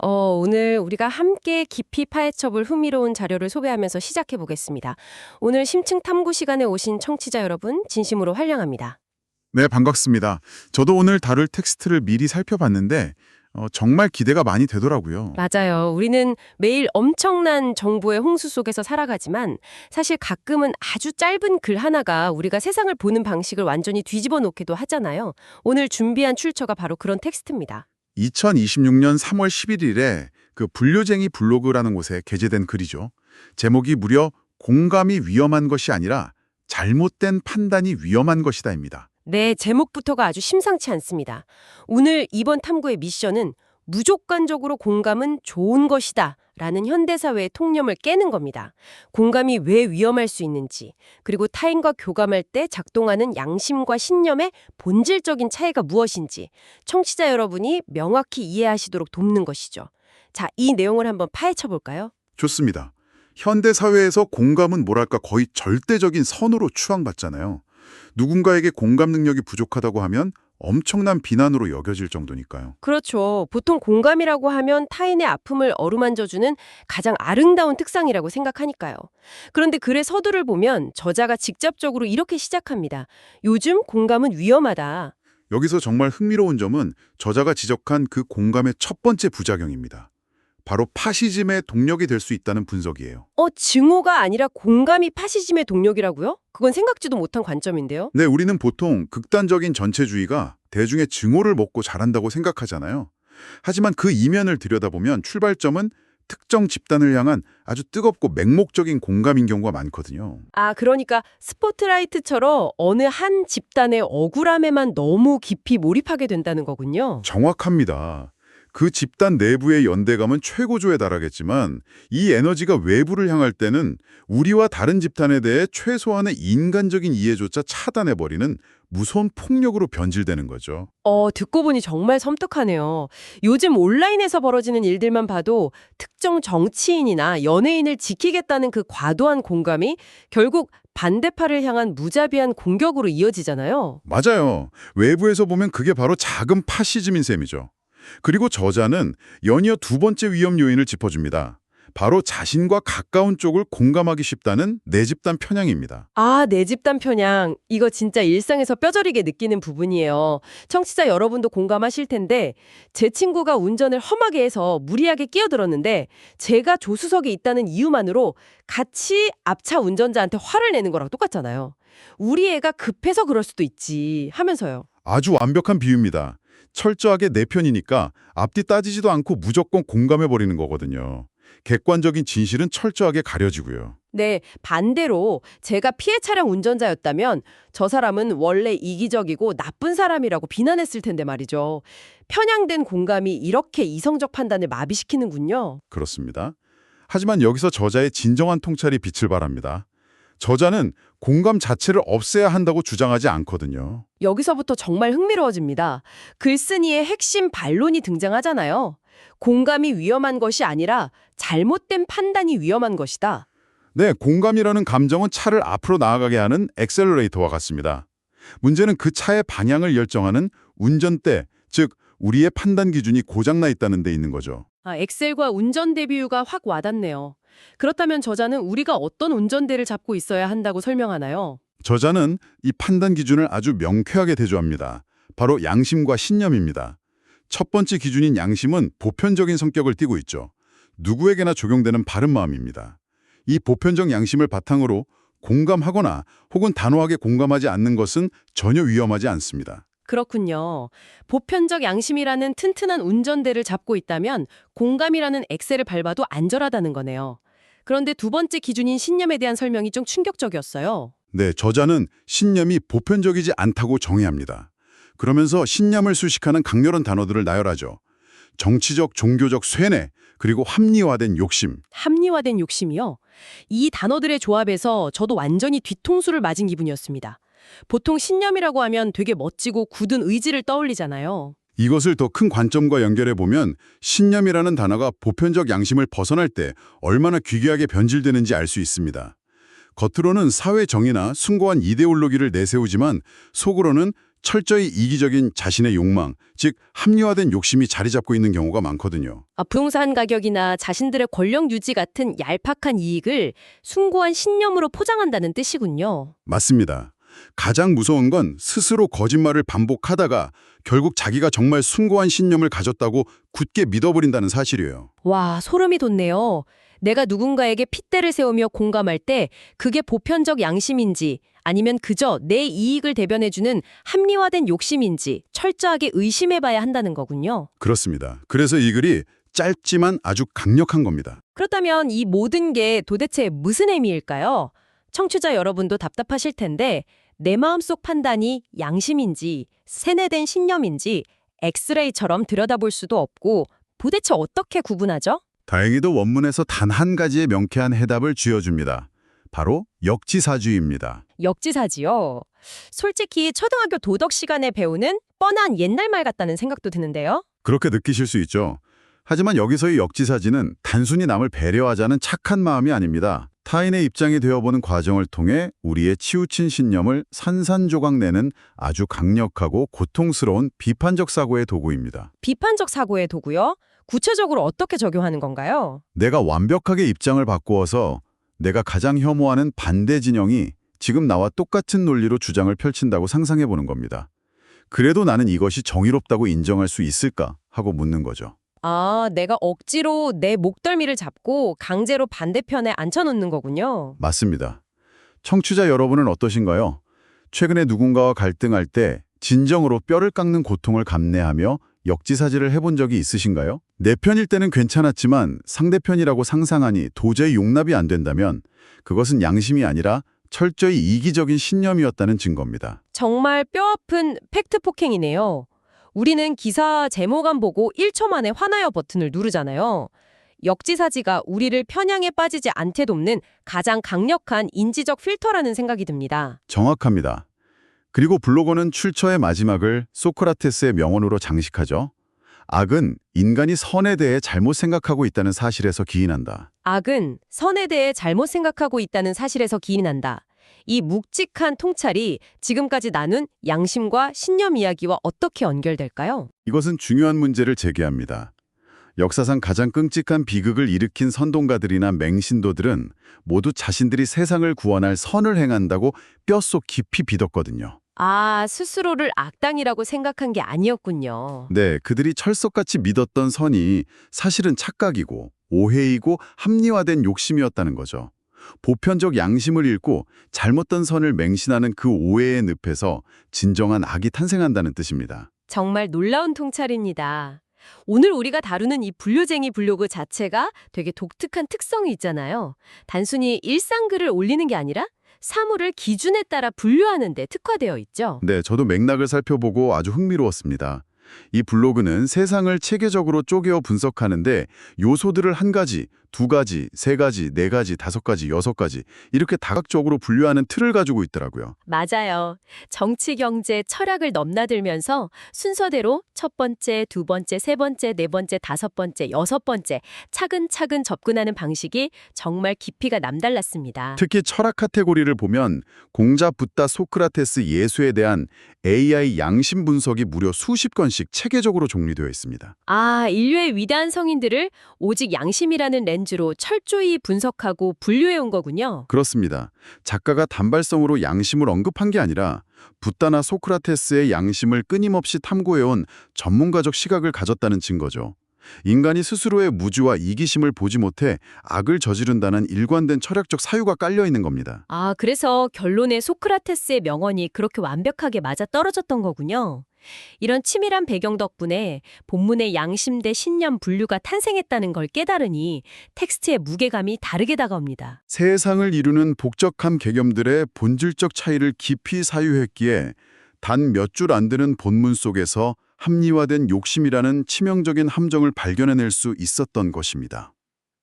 오늘 우리가 함께 깊이 파헤쳐볼 흥미로운 자료를 소개하면서 시작해 보겠습니다. 오늘 심층 탐구 시간에 오신 청취자 여러분, 진심으로 환영합니다. 네, 반갑습니다. 저도 오늘 다룰 텍스트를 미리 살펴봤는데 정말 기대가 많이 되더라고요. 맞아요. 우리는 매일 엄청난 정보의 홍수 속에서 살아가지만 사실 가끔은 아주 짧은 글 하나가 우리가 세상을 보는 방식을 완전히 뒤집어 놓기도 하잖아요. 오늘 준비한 출처가 바로 그런 텍스트입니다. 2026년 3월 11일에 그 불효쟁이 블로그라는 곳에 게재된 글이죠. 제목이 무려 공감이 위험한 것이 아니라 잘못된 판단이 위험한 것이다입니다. 네, 제목부터가 아주 심상치 않습니다. 오늘 이번 탐구의 미션은 무조건적으로 공감은 좋은 것이다 라는 현대사회의 통념을 깨는 겁니다. 공감이 왜 위험할 수 있는지, 그리고 타인과 교감할 때 작동하는 양심과 신념의 본질적인 차이가 무엇인지 청취자 여러분이 명확히 이해하시도록 돕는 것이죠. 자, 이 내용을 한번 파헤쳐 볼까요? 좋습니다. 현대 사회에서 공감은 뭐랄까 거의 절대적인 선으로 추앙받잖아요. 누군가에게 공감 능력이 부족하다고 하면 엄청난 비난으로 여겨질 정도니까요. 그렇죠. 보통 공감이라고 하면 타인의 아픔을 어루만져주는 가장 아름다운 특성이라고 생각하니까요. 그런데 글의 서두를 보면 저자가 직접적으로 이렇게 시작합니다. 요즘 공감은 위험하다. 여기서 정말 흥미로운 점은 저자가 지적한 그 공감의 첫 번째 부작용입니다. 바로 파시즘의 동력이 될 수 있다는 분석이에요. 증오가 아니라 공감이 파시즘의 동력이라고요? 그건 생각지도 못한 관점인데요. 네, 우리는 보통 극단적인 전체주의가 대중의 증오를 먹고 자란다고 생각하잖아요. 하지만 그 이면을 들여다보면 출발점은 특정 집단을 향한 아주 뜨겁고 맹목적인 공감인 경우가 많거든요. 그러니까 스포트라이트처럼 어느 한 집단의 억울함에만 너무 깊이 몰입하게 된다는 거군요. 정확합니다. 그 집단 내부의 연대감은 최고조에 달하겠지만 이 에너지가 외부를 향할 때는 우리와 다른 집단에 대해 최소한의 인간적인 이해조차 차단해버리는 무서운 폭력으로 변질되는 거죠. 듣고 보니 정말 섬뜩하네요. 요즘 온라인에서 벌어지는 일들만 봐도 특정 정치인이나 연예인을 지키겠다는 그 과도한 공감이 결국 반대파를 향한 무자비한 공격으로 이어지잖아요. 맞아요. 외부에서 보면 그게 바로 작은 파시즘인 셈이죠. 그리고 저자는 연이어 두 번째 위험 요인을 짚어줍니다. 바로 자신과 가까운 쪽을 공감하기 쉽다는 내 집단 편향입니다. 내 집단 편향. 이거 진짜 일상에서 뼈저리게 느끼는 부분이에요. 청취자 여러분도 공감하실 텐데 제 친구가 운전을 험하게 해서 무리하게 끼어들었는데 제가 조수석에 있다는 이유만으로 같이 앞차 운전자한테 화를 내는 거랑 똑같잖아요. 우리 애가 급해서 그럴 수도 있지 하면서요. 아주 완벽한 비유입니다. 철저하게 내 편이니까 앞뒤 따지지도 않고 무조건 공감해버리는 거거든요. 객관적인 진실은 철저하게 가려지고요. 네, 반대로 제가 피해 차량 운전자였다면 저 사람은 원래 이기적이고 나쁜 사람이라고 비난했을 텐데 말이죠. 편향된 공감이 이렇게 이성적 판단을 마비시키는군요. 그렇습니다. 하지만 여기서 저자의 진정한 통찰이 빛을 발합니다. 저자는 공감 자체를 없애야 한다고 주장하지 않거든요. 여기서부터 정말 흥미로워집니다. 글쓴이의 핵심 반론이 등장하잖아요. 공감이 위험한 것이 아니라 잘못된 판단이 위험한 것이다. 네, 공감이라는 감정은 차를 앞으로 나아가게 하는 엑셀러레이터와 같습니다. 문제는 그 차의 방향을 결정하는 운전대, 즉 우리의 판단 기준이 고장나 있다는 데 있는 거죠. 엑셀과 운전 대비유가 확 와닿네요. 그렇다면 저자는 우리가 어떤 운전대를 잡고 있어야 한다고 설명하나요? 저자는 이 판단 기준을 아주 명쾌하게 대조합니다. 바로 양심과 신념입니다. 첫 번째 기준인 양심은 보편적인 성격을 띠고 있죠. 누구에게나 적용되는 바른 마음입니다. 이 보편적 양심을 바탕으로 공감하거나 혹은 단호하게 공감하지 않는 것은 전혀 위험하지 않습니다. 그렇군요. 보편적 양심이라는 튼튼한 운전대를 잡고 있다면 공감이라는 엑셀을 밟아도 안전하다는 거네요. 그런데 두 번째 기준인 신념에 대한 설명이 좀 충격적이었어요. 네, 저자는 신념이 보편적이지 않다고 정의합니다. 그러면서 신념을 수식하는 강렬한 단어들을 나열하죠. 정치적, 종교적 쇠뇌, 그리고 합리화된 욕심. 합리화된 욕심이요. 이 단어들의 조합에서 저도 완전히 뒤통수를 맞은 기분이었습니다. 보통 신념이라고 하면 되게 멋지고 굳은 의지를 떠올리잖아요. 이것을 더 큰 관점과 연결해 보면 신념이라는 단어가 보편적 양심을 벗어날 때 얼마나 귀귀하게 변질되는지 알 수 있습니다. 겉으로는 사회 정의나 숭고한 이데올로기를 내세우지만 속으로는 철저히 이기적인 자신의 욕망, 즉 합리화된 욕심이 자리 잡고 있는 경우가 많거든요. 부동산 가격이나 자신들의 권력 유지 같은 얄팍한 이익을 숭고한 신념으로 포장한다는 뜻이군요. 맞습니다. 가장 무서운 건 스스로 거짓말을 반복하다가 결국 자기가 정말 숭고한 신념을 가졌다고 굳게 믿어버린다는 사실이에요. 와, 소름이 돋네요. 내가 누군가에게 핏대를 세우며 공감할 때 그게 보편적 양심인지 아니면 그저 내 이익을 대변해주는 합리화된 욕심인지 철저하게 의심해봐야 한다는 거군요. 그렇습니다. 그래서 이 글이 짧지만 아주 강력한 겁니다. 그렇다면 이 모든 게 도대체 무슨 의미일까요? 청취자 여러분도 답답하실 텐데 내 마음속 판단이 양심인지 세뇌된 신념인지 엑스레이처럼 들여다볼 수도 없고 도대체 어떻게 구분하죠? 다행히도 원문에서 단 한 가지의 명쾌한 해답을 쥐어줍니다. 바로 역지사주의입니다. 역지사지요. 솔직히 초등학교 도덕 시간에 배우는 뻔한 옛날 말 같다는 생각도 드는데요. 그렇게 느끼실 수 있죠. 하지만 여기서의 역지사지는 단순히 남을 배려하자는 착한 마음이 아닙니다. 타인의 입장이 되어보는 과정을 통해 우리의 치우친 신념을 산산조각 내는 아주 강력하고 고통스러운 비판적 사고의 도구입니다. 비판적 사고의 도구요? 구체적으로 어떻게 적용하는 건가요? 내가 완벽하게 입장을 바꾸어서 내가 가장 혐오하는 반대 진영이 지금 나와 똑같은 논리로 주장을 펼친다고 상상해보는 겁니다. 그래도 나는 이것이 정의롭다고 인정할 수 있을까 하고 묻는 거죠. 내가 억지로 내 목덜미를 잡고 강제로 반대편에 앉혀놓는 거군요. 맞습니다. 청취자 여러분은 어떠신가요? 최근에 누군가와 갈등할 때 진정으로 뼈를 깎는 고통을 감내하며 역지사지를 해본 적이 있으신가요? 내 편일 때는 괜찮았지만 상대편이라고 상상하니 도저히 용납이 안 된다면 그것은 양심이 아니라 철저히 이기적인 신념이었다는 증거입니다. 정말 뼈아픈 팩트 폭행이네요. 우리는 기사 제목만 보고 1초 만에 화나요 버튼을 누르잖아요. 역지사지가 우리를 편향에 빠지지 않게 돕는 가장 강력한 인지적 필터라는 생각이 듭니다. 정확합니다. 그리고 블로거는 출처의 마지막을 소크라테스의 명언으로 장식하죠. 악은 인간이 선에 대해 잘못 생각하고 있다는 사실에서 기인한다. 악은 선에 대해 잘못 생각하고 있다는 사실에서 기인한다. 이 묵직한 통찰이 지금까지 나눈 양심과 신념 이야기와 어떻게 연결될까요? 이것은 중요한 문제를 제기합니다. 역사상 가장 끔찍한 비극을 일으킨 선동가들이나 맹신도들은 모두 자신들이 세상을 구원할 선을 행한다고 뼛속 깊이 믿었거든요. 스스로를 악당이라고 생각한 게 아니었군요. 네, 그들이 철석같이 믿었던 선이 사실은 착각이고 오해이고 합리화된 욕심이었다는 거죠. 보편적 양심을 잃고 잘못된 선을 맹신하는 그 오해의 늪에서 진정한 악이 탄생한다는 뜻입니다. 정말 놀라운 통찰입니다. 오늘 우리가 다루는 이 분류쟁이 블로그 자체가 되게 독특한 특성이 있잖아요. 단순히 일상글을 올리는 게 아니라 사물을 기준에 따라 분류하는 데 특화되어 있죠. 네, 저도 맥락을 살펴보고 아주 흥미로웠습니다. 이 블로그는 세상을 체계적으로 쪼개어 분석하는데 요소들을 한 가지, 두 가지, 세 가지, 네 가지, 다섯 가지, 여섯 가지 이렇게 다각적으로 분류하는 틀을 가지고 있더라고요. 맞아요. 정치, 경제, 철학을 넘나들면서 순서대로 첫 번째, 두 번째, 세 번째, 네 번째, 다섯 번째, 여섯 번째 차근차근 접근하는 방식이 정말 깊이가 남달랐습니다. 특히 철학 카테고리를 보면 공자, 붓다, 소크라테스, 예수에 대한 AI 양심 분석이 무려 수십 건씩 체계적으로 정리되어 있습니다. 인류의 위대한 성인들을 오직 양심이라는 렌즈로 철저히 분석하고 분류해 온 거군요. 그렇습니다. 작가가 단발성으로 양심을 언급한 게 아니라 붓다나 소크라테스의 양심을 끊임없이 탐구해온 전문가적 시각을 가졌다는 증거죠. 인간이 스스로의 무지와 이기심을 보지 못해 악을 저지른다는 일관된 철학적 사유가 깔려 있는 겁니다. 그래서 결론에 소크라테스의 명언이 그렇게 완벽하게 맞아떨어졌던 거군요. 이런 치밀한 배경 덕분에 본문의 양심 대 신념 분류가 탄생했다는 걸 깨달으니 텍스트의 무게감이 다르게 다가옵니다. 세상을 이루는 복잡한 개념들의 본질적 차이를 깊이 사유했기에 단 몇 줄 안 되는 본문 속에서 합리화된 욕심이라는 치명적인 함정을 발견해낼 수 있었던 것입니다.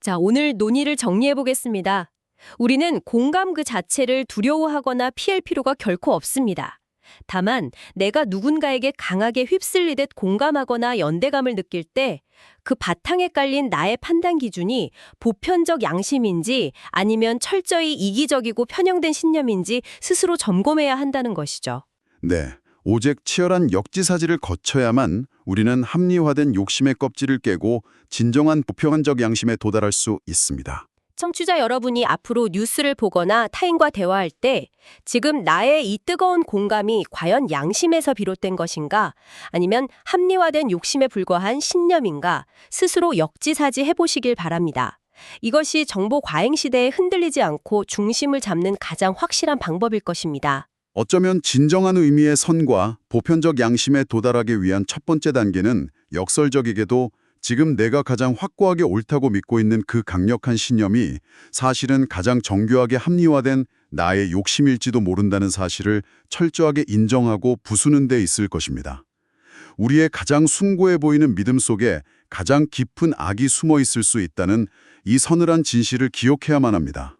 자, 오늘 논의를 정리해 보겠습니다. 우리는 공감 그 자체를 두려워하거나 피할 필요가 결코 없습니다. 다만 내가 누군가에게 강하게 휩쓸리듯 공감하거나 연대감을 느낄 때 그 바탕에 깔린 나의 판단 기준이 보편적 양심인지 아니면 철저히 이기적이고 편향된 신념인지 스스로 점검해야 한다는 것이죠. 네, 오직 치열한 역지사지를 거쳐야만 우리는 합리화된 욕심의 껍질을 깨고 진정한 보편적 양심에 도달할 수 있습니다. 청취자 여러분이 앞으로 뉴스를 보거나 타인과 대화할 때 지금 나의 이 뜨거운 공감이 과연 양심에서 비롯된 것인가 아니면 합리화된 욕심에 불과한 신념인가 스스로 역지사지 해보시길 바랍니다. 이것이 정보 과잉 시대에 흔들리지 않고 중심을 잡는 가장 확실한 방법일 것입니다. 어쩌면 진정한 의미의 선과 보편적 양심에 도달하기 위한 첫 번째 단계는 역설적이게도 지금 내가 가장 확고하게 옳다고 믿고 있는 그 강력한 신념이 사실은 가장 정교하게 합리화된 나의 욕심일지도 모른다는 사실을 철저하게 인정하고 부수는 데 있을 것입니다. 우리의 가장 숭고해 보이는 믿음 속에 가장 깊은 악이 숨어 있을 수 있다는 이 서늘한 진실을 기억해야만 합니다.